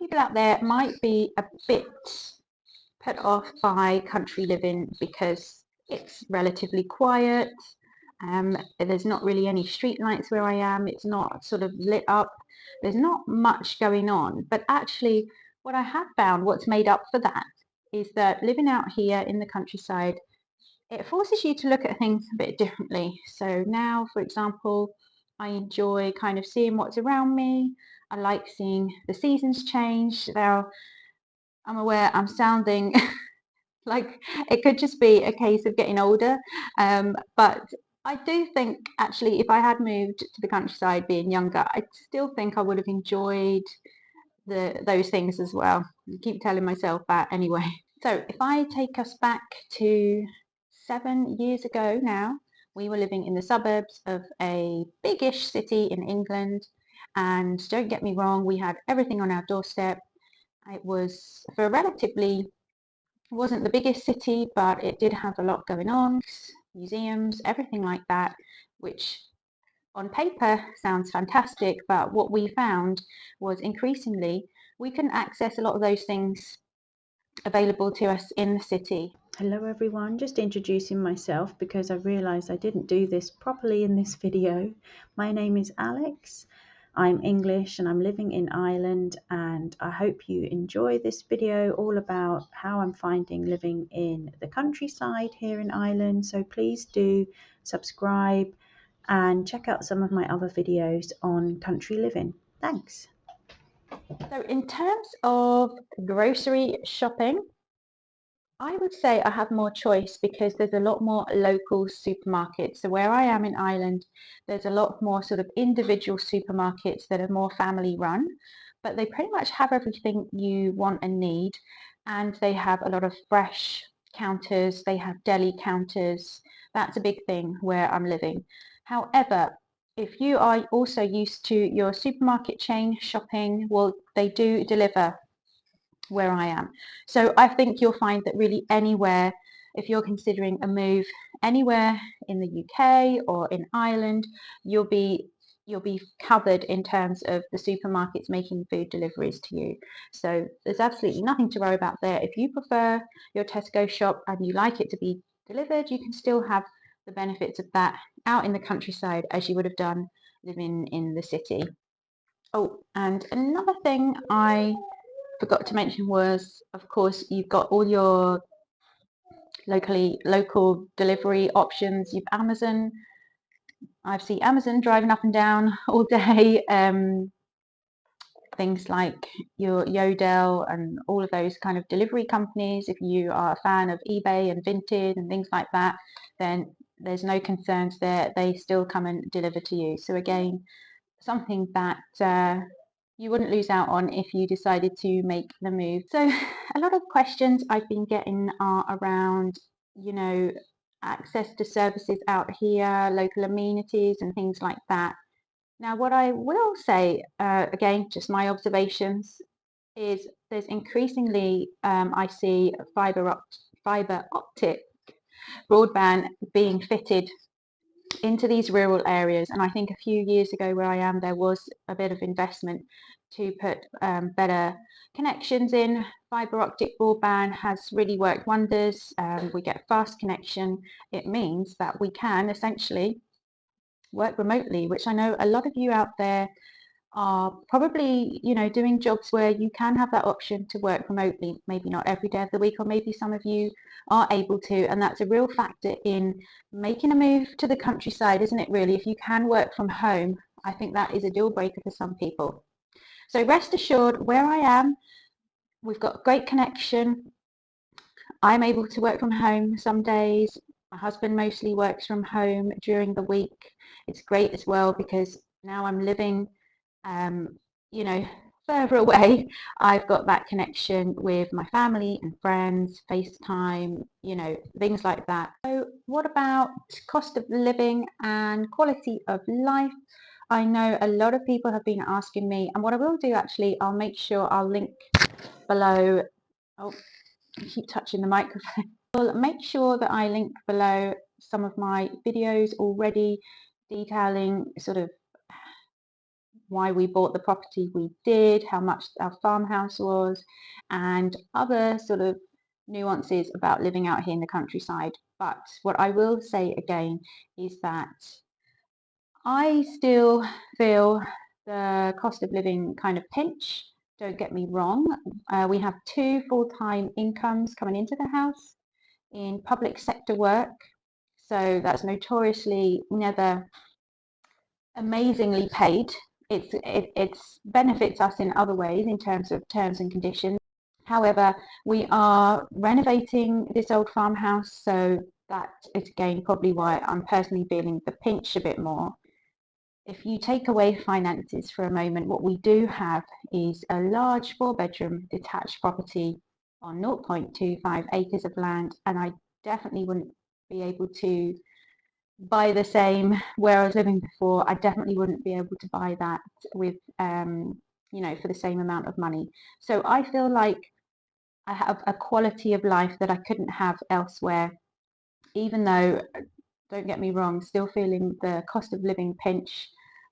People out there might be a bit put off by country living because it's relatively quiet. There's not really any street lights where I am. It's not sort of lit up. There's not much going on. But actually, what I have found, what's made up for that, is that living out here in the countryside, it forces you to look at things a bit differently. So now, for example, I enjoy kind of seeing what's around me. I like seeing the seasons change. Now, I'm aware I'm sounding like it could just be a case of getting older, but I do think actually if I had moved to the countryside being younger, I still think I would have enjoyed those things as well. I keep telling myself that anyway. So if I take us back to 7 years ago now, we were living in the suburbs of a biggish city in England, and don't get me wrong, we had everything on our doorstep. It was for a relatively, it wasn't the biggest city, but it did have a lot going on, museums, everything like that, which on paper sounds fantastic, but what we found was increasingly we couldn't access a lot of those things available to us in the city. Hello everyone, just introducing myself because I realised I didn't do this properly in this video. My name is Alex, I'm English and I'm living in Ireland, and I hope you enjoy this video all about how I'm finding living in the countryside here in Ireland. So please do subscribe and check out some of my other videos on country living. Thanks. So in terms of grocery shopping, I would say I have more choice because there's a lot more local supermarkets. So where I am in Ireland, there's a lot more sort of individual supermarkets that are more family run, but they pretty much have everything you want and need. And they have a lot of fresh counters, they have deli counters. That's a big thing where I'm living. However, if you are also used to your supermarket chain shopping, well, they do deliver where I am. So I think you'll find that really anywhere, if you're considering a move anywhere in the UK or in Ireland, you'll be covered in terms of the supermarkets making food deliveries to you. So there's absolutely nothing to worry about there. If you prefer your Tesco shop and you like it to be delivered, you can still have the benefits of that out in the countryside as you would have done living in the city. Oh, and another thing I forgot to mention was, of course, you've got all your local delivery options. You've Amazon. I've seen Amazon driving up and down all day. Things like your Yodel and all of those kind of delivery companies. If you are a fan of eBay and Vinted and things like that, then there's no concerns there. They still come and deliver to you. So again, something that you wouldn't lose out on if you decided to make the move. So a lot of questions I've been getting are around, access to services out here, local amenities and things like that. Now, what I will say, again, just my observations, is there's increasingly, I see fiber optic broadband being fitted into these rural areas. And I think a few years ago where I am, there was a bit of investment to put better connections in. Fiber optic broadband has really worked wonders. We get fast connection. It means that we can essentially work remotely, which I know a lot of you out there are probably, doing jobs where you can have that option to work remotely, maybe not every day of the week, or maybe some of you are able to, and that's a real factor in making a move to the countryside, isn't it really? If you can work from home, I think that is a deal breaker for some people. So rest assured, where I am, we've got great connection. I'm able to work from home some days. My husband mostly works from home during the week. It's great as well because now I'm living further away. I've got that connection with my family and friends, FaceTime, things like that. So what about cost of living and quality of life? I know a lot of people have been asking me, and what I will do actually, I'll make sure I'll link below. Oh, I keep touching the microphone. I'll make sure that I link below some of my videos already detailing sort of why we bought the property we did, how much our farmhouse was, and other sort of nuances about living out here in the countryside. But what I will say again is that I still feel the cost of living kind of pinch. Don't get me wrong. We have two full-time incomes coming into the house in public sector work. So that's notoriously never amazingly paid. It's benefits us in other ways in terms of terms and conditions. However, we are renovating this old farmhouse, so that is again probably why I'm personally feeling the pinch a bit more. If you take away finances for a moment, what we do have is a large 4-bedroom detached property on 0.25 acres of land, and I definitely wouldn't be able to buy the same where I was living before. I definitely wouldn't be able to buy that with for the same amount of money. So I feel like I have a quality of life that I couldn't have elsewhere, even though, don't get me wrong, still feeling the cost of living pinch,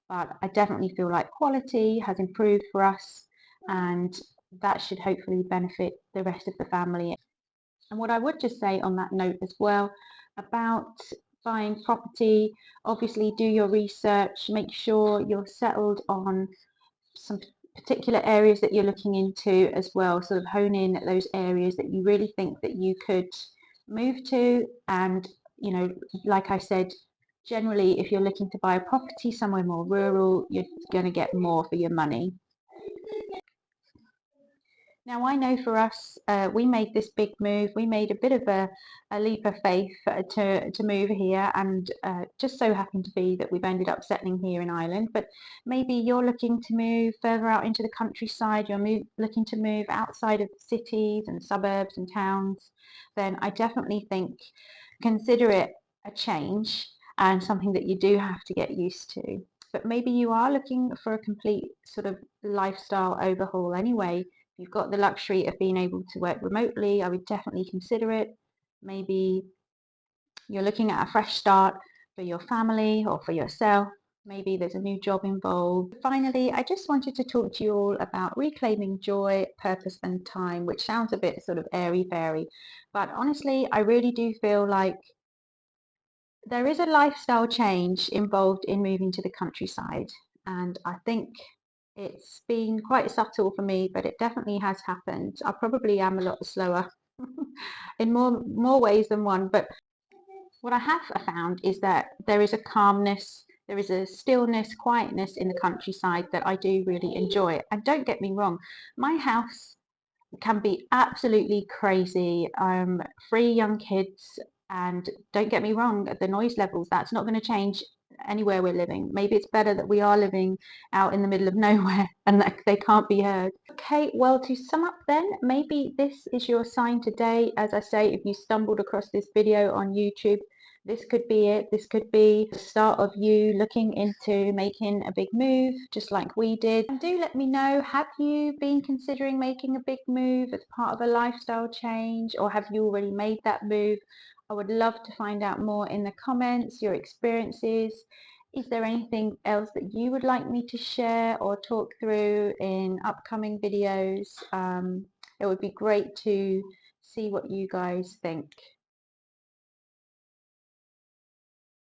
but I definitely feel like quality has improved for us, and that should hopefully benefit the rest of the family. And what I would just say on that note as well about buying property, obviously do your research, make sure you're settled on some particular areas that you're looking into as well, sort of hone in at those areas that you really think that you could move to. And like I said, generally if you're looking to buy a property somewhere more rural, you're going to get more for your money. Now, I know for us, we made this big move. We made a bit of a leap of faith to move here, and just so happened to be that we've ended up settling here in Ireland. But maybe you're looking to move further out into the countryside, looking to move outside of cities and suburbs and towns, then I definitely think consider it a change and something that you do have to get used to. But maybe you are looking for a complete sort of lifestyle overhaul anyway. You've got the luxury of being able to work remotely, I would definitely consider it. Maybe you're looking at a fresh start for your family or for yourself. Maybe there's a new job involved. Finally, I just wanted to talk to you all about reclaiming joy, purpose and time, which sounds a bit sort of airy-fairy, but honestly, I really do feel like there is a lifestyle change involved in moving to the countryside, and I think it's been quite subtle for me, but it definitely has happened. I probably am a lot slower in more ways than one, but what I have found is that there is a calmness, there is a stillness, quietness in the countryside that I do really enjoy. And don't get me wrong, my house can be absolutely crazy. 3 young kids, and don't get me wrong, the noise levels, that's not going to change anywhere we're living. Maybe it's better that we are living out in the middle of nowhere and that they can't be heard. Okay, well, to sum up then, maybe this is your sign today. As I say, if you stumbled across this video on YouTube, this could be it. This could be the start of you looking into making a big move, just like we did. And do let me know, have you been considering making a big move as part of a lifestyle change, or have you already made that move? I would love to find out more in the comments, your experiences. Is there anything else that you would like me to share or talk through in upcoming videos? It would be great to see what you guys think.